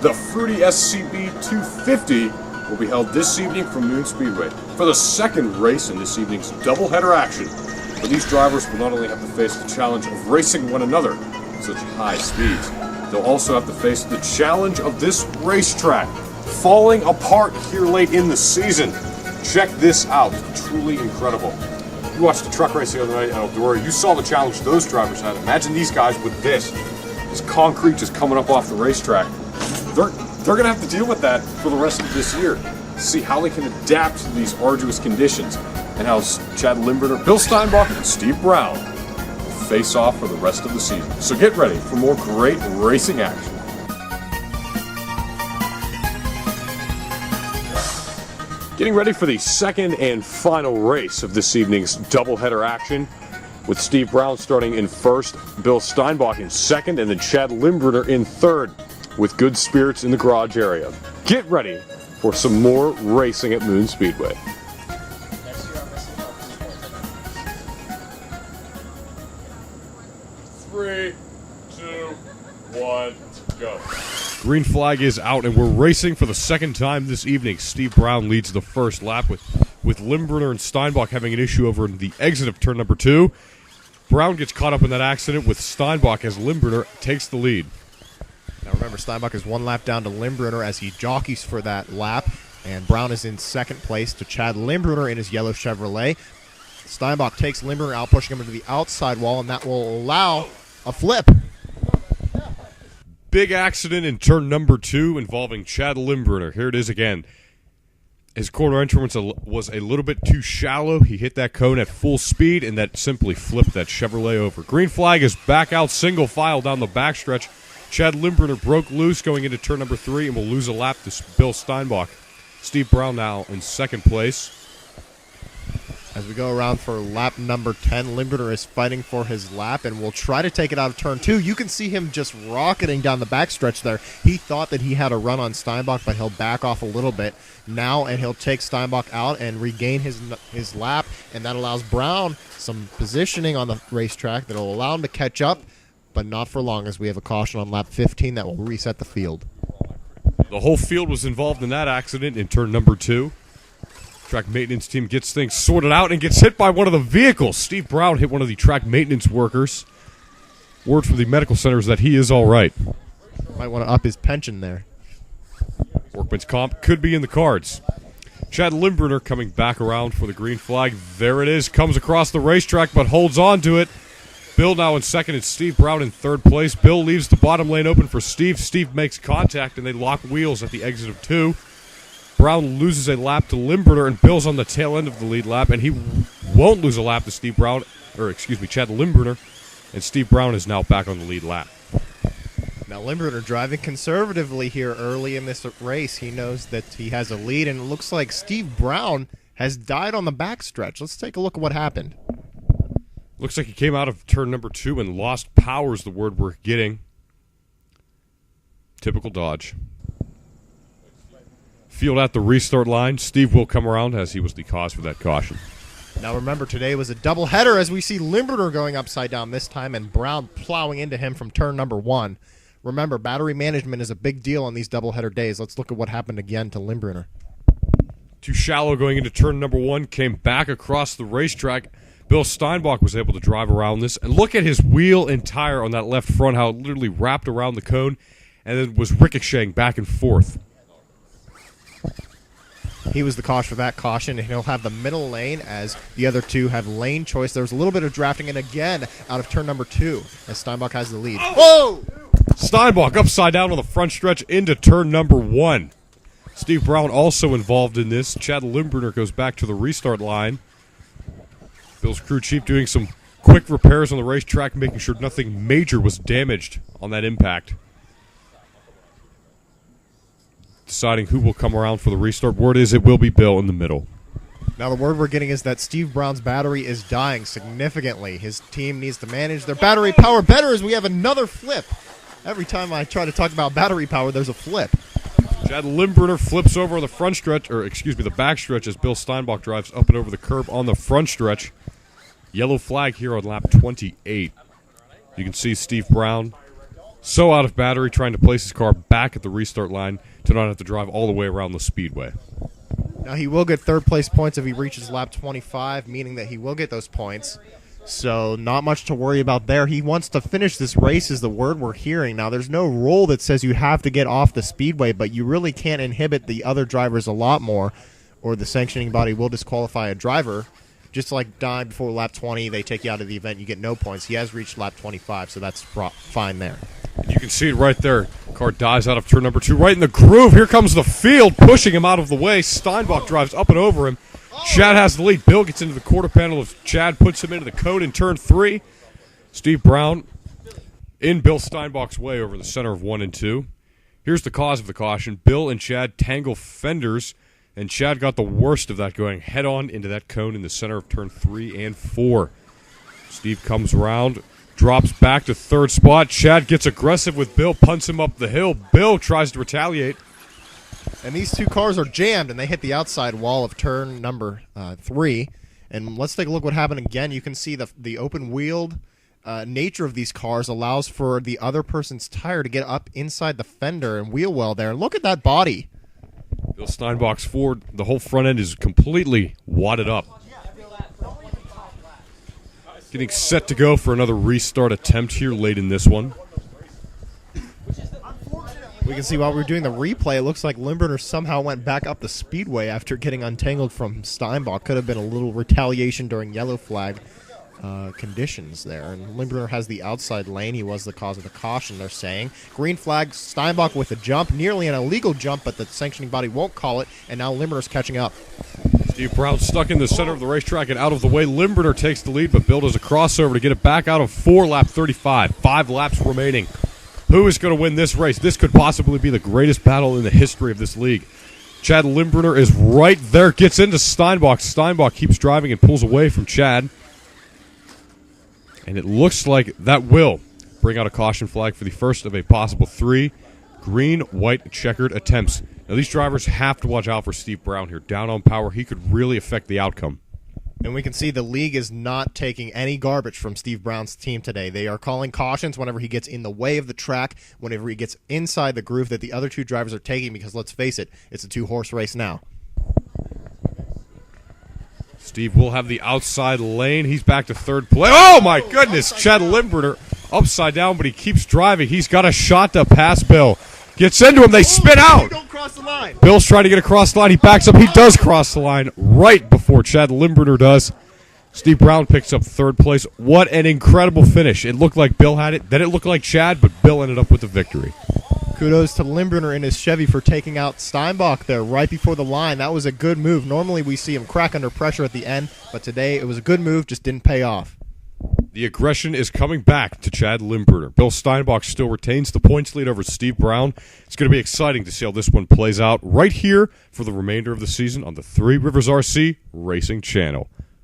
The FruitySCB 250 will be held this evening from Moon Speedway for the second race in this evening's doubleheader action, where these drivers will not only have to face the challenge of racing one another at such high speeds, they'll also have to face the challenge of this racetrack falling apart here late in the season. Check this out, truly incredible. You watched the truck race the other night at Eldora, you saw the challenge those drivers had. Imagine these guys with this concrete just coming up off the racetrack. They're going to have to deal with that for the rest of this year. See how they can adapt to these arduous conditions and how Chad Limburner, Bill Steinbach, and Steve Brown face off for the rest of the season. So get ready for more great racing action. Getting ready for the second and final race of this evening's doubleheader action, with Steve Brown starting in first, Bill Steinbach in second, and then Chad Limburner in third, with good spirits in the garage area. Get ready for some more racing at Moon Speedway. 3, 2, 1, go. Green flag is out, and we're racing for the second time this evening. Steve Brown leads the first lap with Limburner and Steinbach having an issue over the exit of turn number 2. Brown gets caught up in that accident with Steinbach as Limburner takes the lead. Now remember, Steinbach is one lap down to Limburner as he jockeys for that lap, and Brown is in second place to Chad Limburner in his yellow Chevrolet. Steinbach takes Limburner out, pushing him into the outside wall, and that will allow a flip. Big accident in turn number 2 involving Chad Limburner. Here it is again. His corner entrance was a little bit too shallow. He hit that cone at full speed, and that simply flipped that Chevrolet over. Green flag is back out, single file down the backstretch. Chad Limburner broke loose going into turn number 3 and will lose a lap to Bill Steinbach. Steve Brown now in second place. As we go around for lap number 10, Limburner is fighting for his lap and will try to take it out of turn 2. You can see him just rocketing down the backstretch there. He thought that he had a run on Steinbach, but he'll back off a little bit now, and he'll take Steinbach out and regain his lap, and that allows Brown some positioning on the racetrack that will allow him to catch up, but not for long, as we have a caution on lap 15 that will reset the field. The whole field was involved in that accident in turn number 2. Track maintenance team gets things sorted out and gets hit by one of the vehicles. Steve Brown hit one of the track maintenance workers. Word from the medical center is that he is all right. Might want to up his pension there. Workman's comp could be in the cards. Chad Limburner coming back around for the green flag. There it is. Comes across the racetrack but holds on to it. Bill now in second and Steve Brown in third place. Bill leaves the bottom lane open for Steve. Steve makes contact and they lock wheels at the exit of 2. Brown loses a lap to Limburner, and Bill's on the tail end of the lead lap, and he won't lose a lap to Chad Limburner, and Steve Brown is now back on the lead lap. Now Limburner driving conservatively here early in this race. He knows that he has a lead, and it looks like Steve Brown has died on the backstretch. Let's take a look at what happened. Looks like he came out of turn number 2 and lost power is the word we're getting. Typical Dodge. Field at the restart line. Steve will come around as he was the cause for that caution. Now remember, today was a doubleheader as we see Limburner going upside down this time and Brown plowing into him from turn number 1. Remember, battery management is a big deal on these doubleheader days. Let's look at what happened again to Limburner. Too shallow going into turn number 1. Came back across the racetrack. Bill Steinbach was able to drive around this. And look at his wheel and tire on that left front, how it literally wrapped around the cone and then was ricocheting back and forth. He was the cause for that caution, and he'll have the middle lane as the other two have lane choice. There was a little bit of drafting, and again, out of turn number 2, as Steinbach has the lead. Oh! Steinbach upside down on the front stretch into turn number 1. Steve Brown also involved in this. Chad Limburner goes back to the restart line. Bill's crew chief doing some quick repairs on the racetrack, making sure nothing major was damaged on that impact. Deciding who will come around for the restart. Word is it will be Bill in the middle. Now the word we're getting is that Steve Brown's battery is dying significantly. His team needs to manage their battery power better as we have another flip. Every time I try to talk about battery power, there's a flip. Chad Limburner flips over on the front stretch, the back stretch as Bill Steinbach drives up and over the curb on the front stretch. Yellow flag here on lap 28. You can see Steve Brown so out of battery trying to place his car back at the restart line to not have to drive all the way around the speedway. Now, he will get third-place points if he reaches lap 25, meaning that he will get those points. So not much to worry about there. He wants to finish this race is the word we're hearing. Now, there's no rule that says you have to get off the speedway, but you really can't inhibit the other drivers a lot more, or the sanctioning body will disqualify a driver. Just like dying before lap 20, they take you out of the event, you get no points. He has reached lap 25, so that's fine there. And you can see it right there. Car dies out of turn number 2, right in the groove. Here comes the field, pushing him out of the way. Steinbach drives up and over him. Chad has the lead. Bill gets into the quarter panel of Chad, puts him into the cone in turn 3. Steve Brown in Bill Steinbach's way over the center of 1 and 2. Here's the cause of the caution. Bill and Chad tangle fenders, and Chad got the worst of that, going head-on into that cone in the center of turn 3 and 4. Steve comes around, drops back to third spot. Chad gets aggressive with Bill, punts him up the hill. Bill tries to retaliate. And these two cars are jammed, and they hit the outside wall of turn number 3. And let's take a look what happened again. You can see the open-wheeled nature of these cars allows for the other person's tire to get up inside the fender and wheel well there. And look at that body. Bill Steinbach's Ford, the whole front end is completely wadded up. Getting set to go for another restart attempt here late in this one. We can see while we were doing the replay, it looks like Limburner somehow went back up the speedway after getting untangled from Steinbach. Could have been a little retaliation during yellow flag conditions there. And Limburner has the outside lane. He was the cause of the caution, they're saying. Green flag, Steinbach with a jump, nearly an illegal jump, but the sanctioning body won't call it, and now Limburner's catching up. Steve Brown stuck in the center of the racetrack and out of the way. Limburner takes the lead, but Bill does a crossover to get it back out of 4, lap 35. 5 laps remaining. Who is going to win this race? This could possibly be the greatest battle in the history of this league. Chad Limburner is right there, gets into Steinbach. Steinbach keeps driving and pulls away from Chad. And it looks like that will bring out a caution flag for the first of a possible 3 green, white, checkered attempts. Now, these drivers have to watch out for Steve Brown here. Down on power, he could really affect the outcome. And we can see the league is not taking any garbage from Steve Brown's team today. They are calling cautions whenever he gets in the way of the track, whenever he gets inside the groove that the other 2 drivers are taking, because let's face it, it's a 2-horse race now. Steve will have the outside lane. He's back to third place. Oh, my goodness. Chad Limburner upside down, but he keeps driving. He's got a shot to pass Bill. Gets into him. They spin out. Don't cross the line. Bill's trying to get across the line. He backs up. He does cross the line right before Chad Limburner does. Steve Brown picks up third place. What an incredible finish. It looked like Bill had it. Then it looked like Chad, but Bill ended up with the victory. Kudos to Limburner in his Chevy for taking out Steinbach there right before the line. That was a good move. Normally we see him crack under pressure at the end, but today it was a good move, just didn't pay off. The aggression is coming back to Chad Limburner. Bill Steinbach still retains the points lead over Steve Brown. It's going to be exciting to see how this one plays out right here for the remainder of the season on the Three Rivers RC Racing Channel.